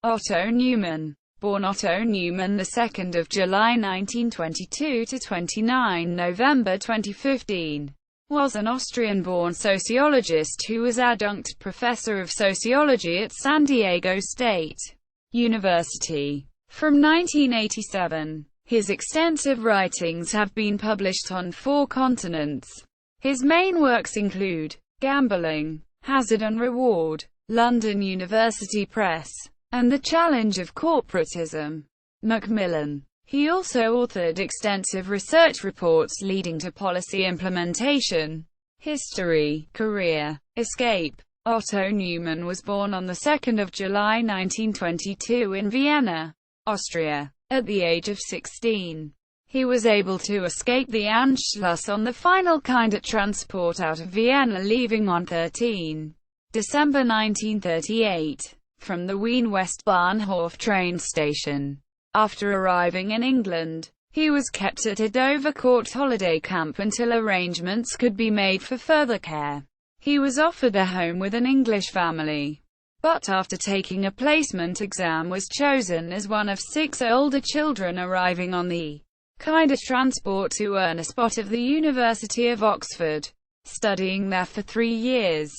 Otto Newman, born Otto Newman, the 2nd of July 1922 to 29 November 2015, was an Austrian-born sociologist who was Adjunct Professor of Sociology at San Diego State University. From 1987, his extensive writings have been published on 4 continents. His main works include Gambling, Hazard and Reward, London University Press, and The Challenge of Corporatism, Macmillan. He also authored extensive research reports leading to policy implementation. History, career, escape. Otto Newman was born on the 2nd of July 1922 in Vienna, Austria. At the age of 16, he was able to escape the Anschluss on the final kind of transport out of Vienna, leaving on 13 December 1938. From the Wien Westbahnhof train station. After arriving in England, he was kept at a Dover Court holiday camp until arrangements could be made for further care. He was offered a home with an English family, but after taking a placement exam was chosen as one of 6 older children arriving on the kind of transport to earn a spot at the University of Oxford, studying there for 3 years.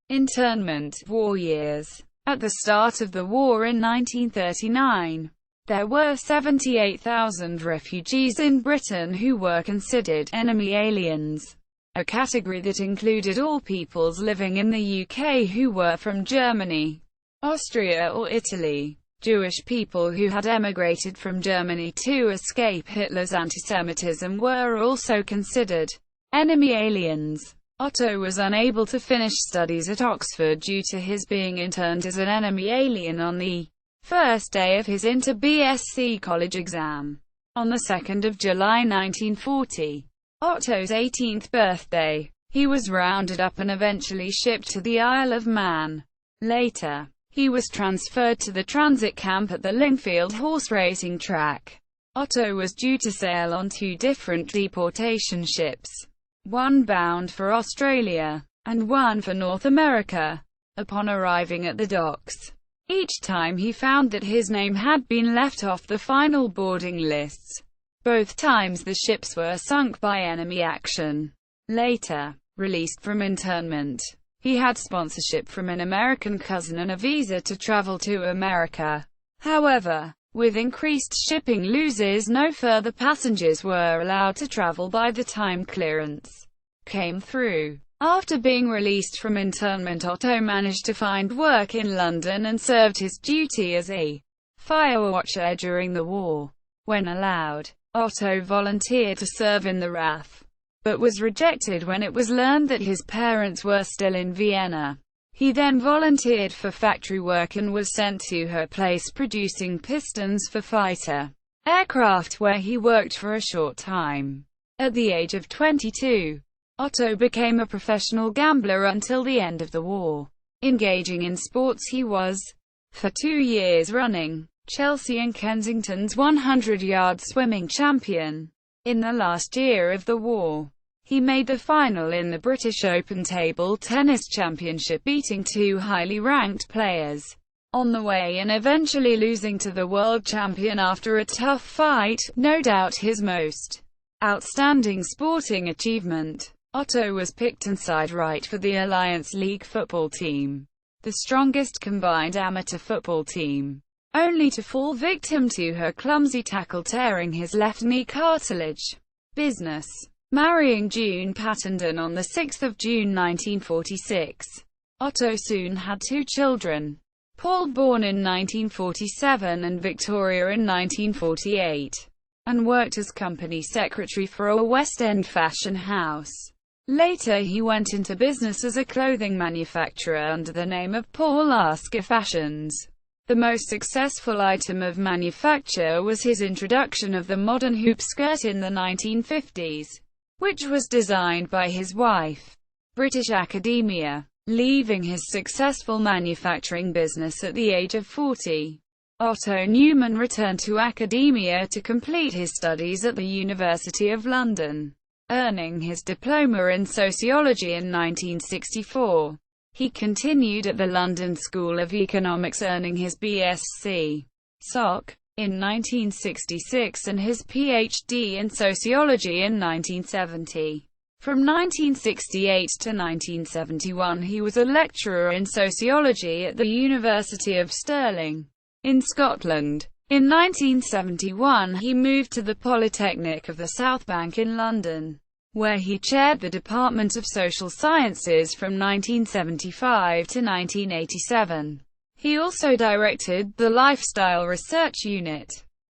Internment, war years. At the start of the war in 1939, there were 78,000 refugees in Britain who were considered enemy aliens, a category that included all peoples living in the UK who were from Germany, Austria or Italy. Jewish people who had emigrated from Germany to escape Hitler's antisemitism were also considered enemy aliens. Otto was unable to finish studies at Oxford due to his being interned as an enemy alien on the first day of his inter-BSc college exam. On the 2nd of July 1940, Otto's 18th birthday, he was rounded up and eventually shipped to the Isle of Man. Later, he was transferred to the transit camp at the Lingfield horse racing track. Otto was due to sail on 2 different deportation ships, one bound for Australia, and one for North America. Upon arriving at the docks, each time he found that his name had been left off the final boarding lists. Both times the ships were sunk by enemy action. Later, released from internment, he had sponsorship from an American cousin and a visa to travel to America. However, with increased shipping losses, no further passengers were allowed to travel by the time clearance came through. After being released from internment, Otto managed to find work in London and served his duty as a fire watcher during the war. When allowed, Otto volunteered to serve in the RAF, but was rejected when it was learned that his parents were still in Vienna. He then volunteered for factory work and was sent to her place producing pistons for fighter aircraft, where he worked for a short time. At the age of 22, Otto became a professional gambler until the end of the war. Engaging in sports, he was, for 2 years running, Chelsea and Kensington's 100-yard swimming champion. In the last year of the war, he made the final in the British Open Table Tennis Championship, beating 2 highly ranked players on the way and eventually losing to the world champion after a tough fight. No doubt his most outstanding sporting achievement, Otto was picked inside right for the Alliance League football team, the strongest combined amateur football team, only to fall victim to her clumsy tackle, tearing his left knee cartilage. Business. Marrying June Pattenden on 6 June 1946. Otto soon had 2 children, Paul, born in 1947, and Victoria in 1948, and worked as company secretary for a West End fashion house. Later he went into business as a clothing manufacturer under the name of Paul Asker Fashions. The most successful item of manufacture was his introduction of the modern hoop skirt in the 1950s, which was designed by his wife, British Academia. Leaving his successful manufacturing business at the age of 40, Otto Newman returned to academia to complete his studies at the University of London. Earning his diploma in sociology in 1964, He continued at the London School of Economics, earning his BSc Soc. in 1966 and his PhD in sociology in 1970. From 1968 to 1971 he was a lecturer in sociology at the University of Stirling in Scotland. In 1971 he moved to the Polytechnic of the South Bank in London, where he chaired the Department of Social Sciences from 1975 to 1987. He also directed the Lifestyle Research Unit,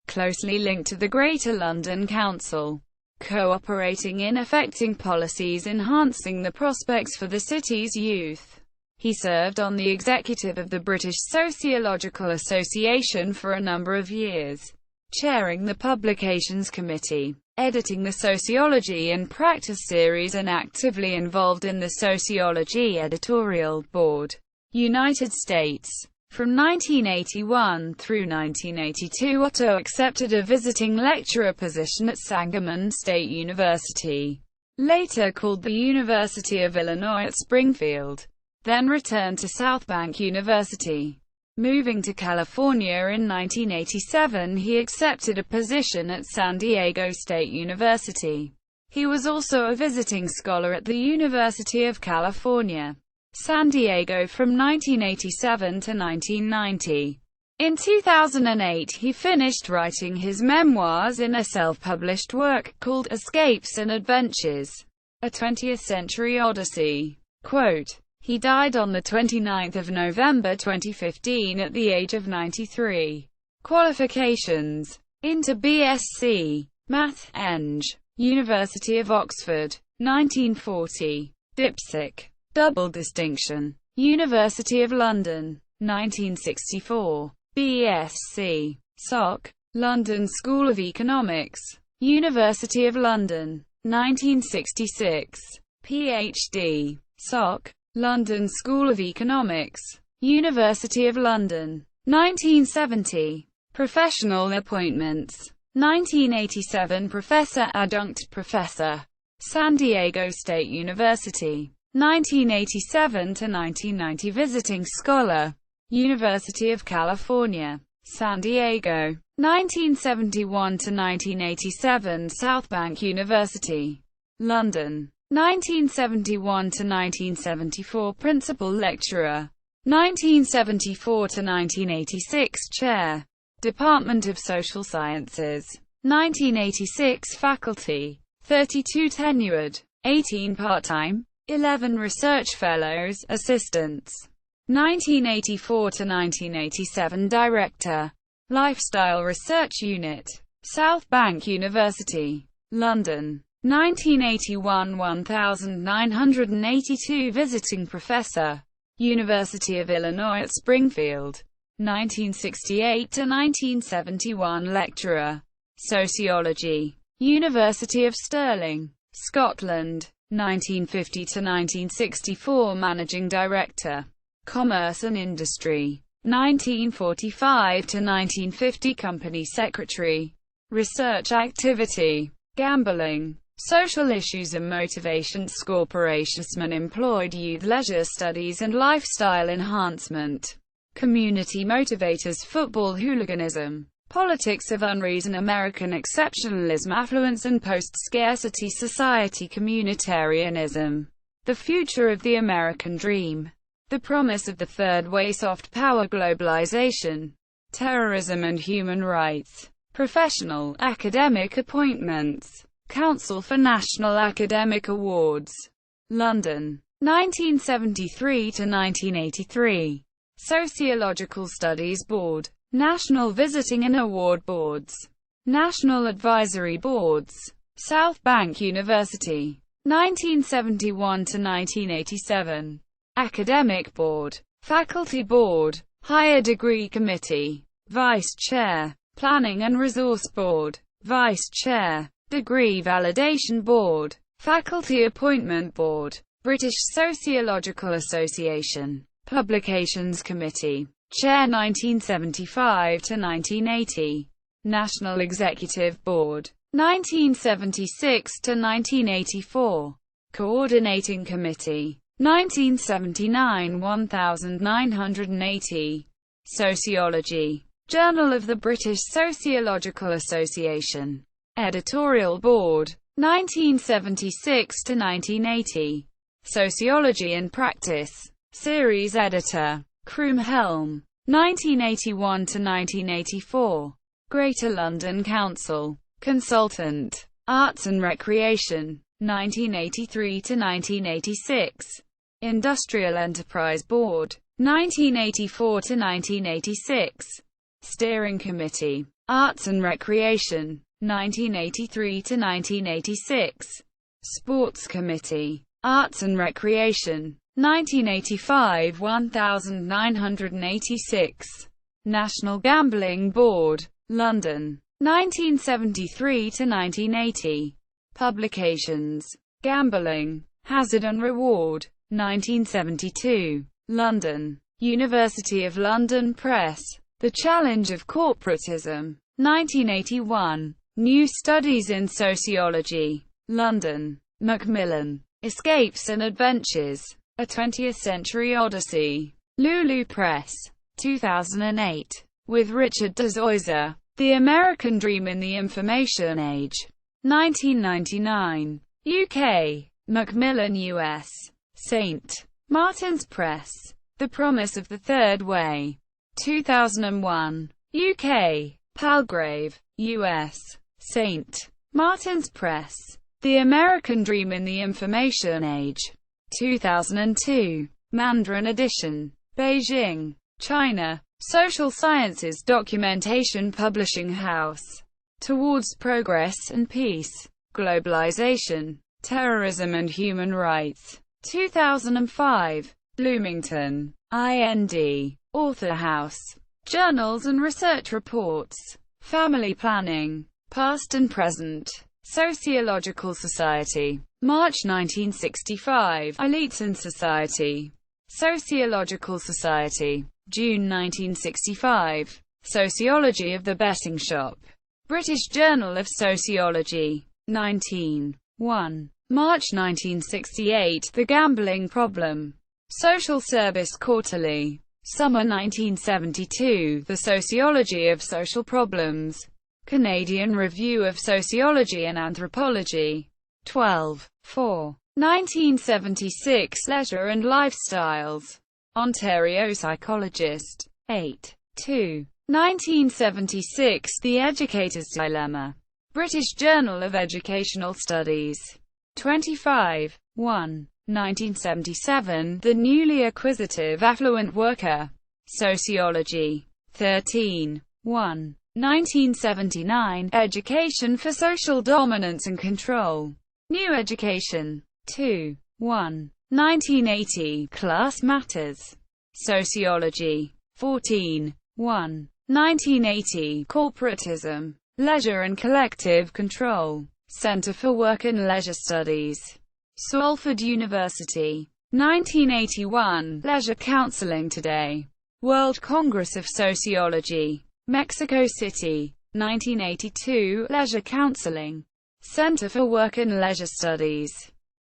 closely linked to the Greater London Council, cooperating in effecting policies enhancing the prospects for the city's youth. He served on the executive of the British Sociological Association for a number of years, chairing the Publications Committee, editing the Sociology and Practice series, and actively involved in the Sociology Editorial Board, United States. From 1981 through 1982 Otto accepted a visiting lecturer position at Sangamon State University, later called the University of Illinois at Springfield, then returned to South Bank University. Moving to California in 1987 he accepted a position at San Diego State University. He was also a visiting scholar at the University of California, San Diego from 1987 to 1990. In 2008 he finished writing his memoirs in a self-published work called Escapes and Adventures: A 20th Century Odyssey. Quote, he died on 29 November 2015 at the age of 93. Qualifications: Inter BSc, Math, Eng. University of Oxford, 1940. Dipsc. Double distinction. University of London, 1964. BSc. Soc. London School of Economics. University of London, 1966. PhD. Soc. London School of Economics. University of London, 1970. Professional appointments. 1987 Professor, Adjunct Professor. San Diego State University. 1987 to 1990 Visiting Scholar. University of California, San Diego. 1971 to 1987 South Bank University, London. 1971 to 1974 Principal Lecturer. 1974 to 1986 Chair, Department of Social Sciences. 1986 Faculty. 32 Tenured. 18 Part-time. 11 Research Fellows, Assistants. 1984 to 1987 Director, Lifestyle Research Unit, South Bank University, London. 1981 1982 Visiting Professor, University of Illinois at Springfield. 1968 to 1971 Lecturer, Sociology, University of Stirling, Scotland. 1950 to 1964 Managing Director, Commerce and Industry. 1945 to 1950 Company Secretary. Research activity: gambling, social issues and motivations, corporatism, employed youth, leisure studies and lifestyle enhancement, community motivators, football hooliganism, politics of unreason, American exceptionalism, affluence and post-scarcity society, communitarianism, the future of the American dream, the promise of the third way, soft power, globalization, terrorism and human rights, professional, academic appointments, Council for National Academic Awards, London, 1973 to 1983, Sociological Studies Board, National Visiting and Award Boards, National Advisory Boards, South Bank University, 1971 to 1987, Academic Board, Faculty Board, Higher Degree Committee, Vice Chair, Planning and Resource Board, Vice Chair, Degree Validation Board, Faculty Appointment Board, British Sociological Association, Publications Committee, Chair 1975 to 1980, National Executive Board, 1976 to 1984, Coordinating Committee, 1979 1980. Sociology. Journal of the British Sociological Association. Editorial Board. 1976 to 1980. Sociology in Practice. Series Editor. Croomhelm. 1981 to 1984. Greater London Council. Consultant. Arts and Recreation. 1983 to 1986. Industrial Enterprise Board. 1984 to 1986. Steering Committee. Arts and Recreation. 1983 to 1986. Sports Committee. Arts and Recreation. 1985 1986. National Gambling Board. London. 1973 to 1980. Publications. Gambling. Hazard and Reward. 1972. London. University of London Press. The Challenge of Corporatism. 1981. New Studies in Sociology. London. Macmillan. Escapes and Adventures. A 20th Century Odyssey. Lulu Press. 2008. With Richard de Zoysa. The American Dream in the Information Age. 1999. UK. Macmillan US. St. Martin's Press. The Promise of the Third Way. 2001. UK. Palgrave. US. St. Martin's Press. The American Dream in the Information Age. 2002. Mandarin edition. Beijing, China. Social Sciences Documentation Publishing House. Towards Progress and Peace. Globalization, Terrorism and Human Rights. 2005. Bloomington, IND. Author House. Journals and Research Reports. Family Planning. Past and Present. Sociological Society. March 1965. Elites in Society. Sociological Society. June 1965. Sociology of the Betting Shop. British Journal of Sociology. 19. 1. March 1968. The Gambling Problem. Social Service Quarterly. Summer 1972. The Sociology of Social Problems. Canadian Review of Sociology and Anthropology. 12. 4. 1976. Leisure and Lifestyles. Ontario Psychologist. 8. 2. 1976. The Educator's Dilemma. British Journal of Educational Studies. 25. 1. 1977. The Newly Acquisitive Affluent Worker. Sociology. 13. 1. 1979. Education for Social Dominance and Control. New Education. 2. 1. 1980. Class Matters. Sociology. 14. 1. 1980. Corporatism, Leisure and Collective Control. Centre for Work and Leisure Studies. Salford University. 1981. Leisure Counseling Today. World Congress of Sociology. Mexico City. 1982. Leisure Counseling. Centre for Work and Leisure Studies.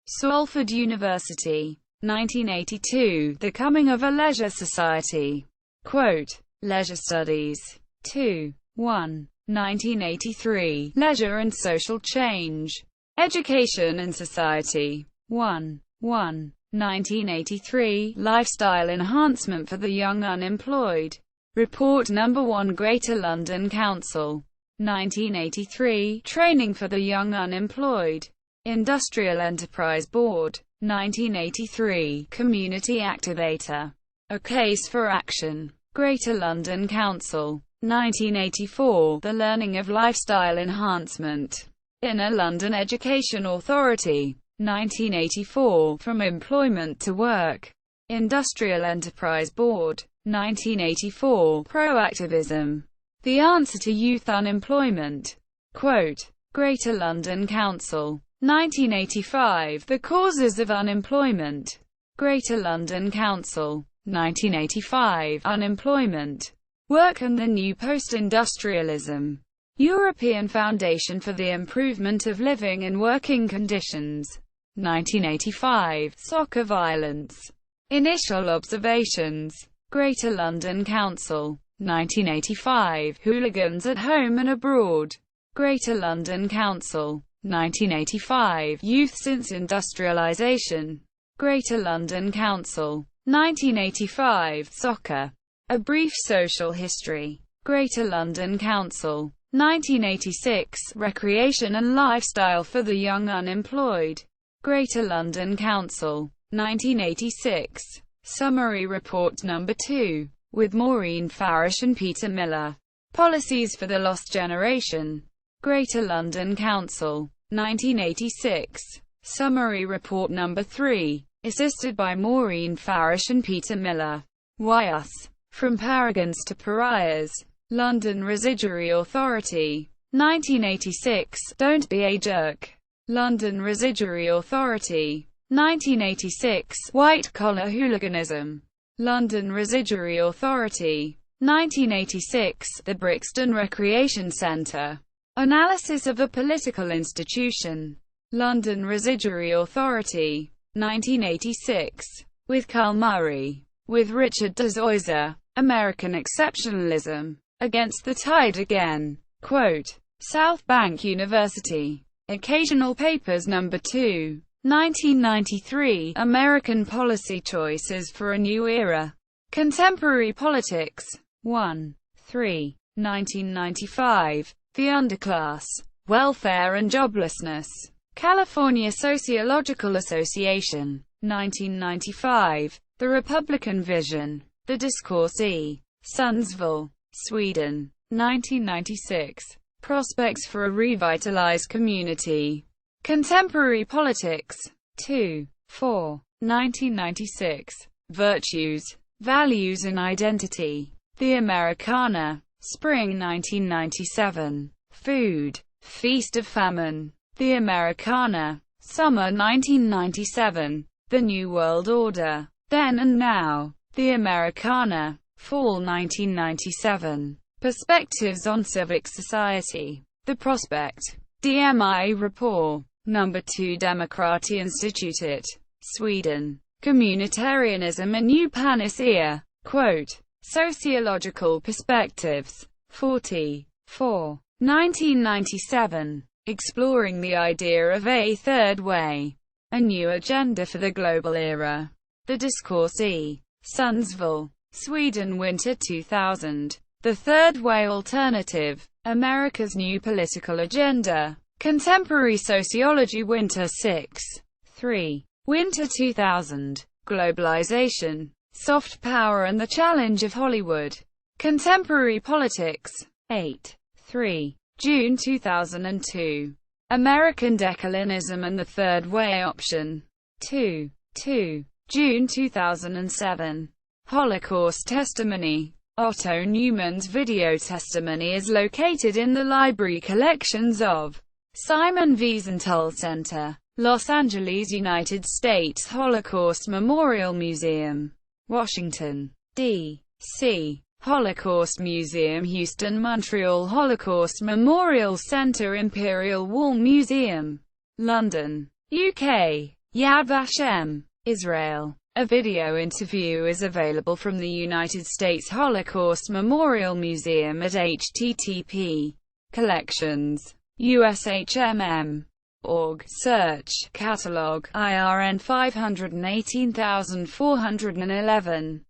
Salford University. 1982. The Coming of a Leisure Society. Quote, Leisure Studies. 2. 1. 1983. Leisure and Social Change. Education and Society. 1. 1. 1983. Lifestyle Enhancement for the Young Unemployed. Report No. 1. Greater London Council. 1983. Training for the Young Unemployed. Industrial Enterprise Board. 1983. Community Activator. A Case for Action. Greater London Council. 1984. The Learning of Lifestyle Enhancement. Inner London Education Authority. 1984. From Employment to Work. Industrial Enterprise Board. 1984. Proactivism. The Answer to Youth Unemployment. Quote, Greater London Council. 1985. The Causes of Unemployment. Greater London Council. 1985. Unemployment, Work and the New Post-Industrialism. European Foundation for the Improvement of Living and Working Conditions. 1985. Soccer violence. Initial observations. Greater London Council. 1985. Hooligans at home and abroad. Greater London Council. 1985. Youth since industrialization. Greater London Council. 1985. Soccer. A brief social history. Greater London Council. 1986. Recreation and lifestyle for the young unemployed. Greater London Council. 1986. Summary Report No. 2. With Maureen Farish and Peter Miller. Policies for the Lost Generation. Greater London Council. 1986. Summary Report No. 3. Assisted by Maureen Farish and Peter Miller. Why Us? From Paragons to Pariahs. London Residuary Authority. 1986. Don't be a jerk. London Residuary Authority. 1986. White Collar Hooliganism. London Residuary Authority. 1986. The Brixton Recreation Centre. Analysis of a political institution. London Residuary Authority. 1986. With Carl Murray. With Richard de Zoysa. American Exceptionalism. Against the Tide Again. Quote. South Bank University. Occasional Papers No. 2. 1993. American Policy Choices for a New Era. Contemporary Politics. 1. 3. 1995. The Underclass. Welfare and Joblessness. California Sociological Association. 1995. The Republican Vision. The Discourse E. Sundsvall, Sweden. 1996. Prospects for a Revitalized Community. Contemporary Politics. 2. 4. 1996. Virtues, Values and Identity. The Americana. Spring 1997. Food, Feast of Famine. The Americana. Summer 1997. The New World Order. Then and Now. The Americana. Fall 1997. Perspectives on Civic Society. The Prospect. DMI Rapport. No. 2. Demokratiinstitutet. Sweden. Communitarianism a New Panacea. Quote. Sociological Perspectives. 44. 1997. Exploring the Idea of a Third Way. A New Agenda for the Global Era. The Discourse E. Sundsvall, Sweden. Winter 2000. The Third Way Alternative. America's New Political Agenda. Contemporary Sociology. Winter 6. 3. Winter 2000. Globalization, Soft Power and the Challenge of Hollywood. Contemporary Politics. 8. 3. June 2002. American Declinism and the Third Way Option. 2. 2. June 2007. Holocaust Testimony. Otto Neumann's video testimony is located in the library collections of Simon Wiesenthal Center, Los Angeles, United States. Holocaust Memorial Museum, Washington, D.C. Holocaust Museum, Houston, Montreal. Holocaust Memorial Center, Imperial Wall Museum, London, UK. Yad Vashem, Israel. A video interview is available from the United States Holocaust Memorial Museum at http://collections.ushmm.org. Search Catalog IRN 518411.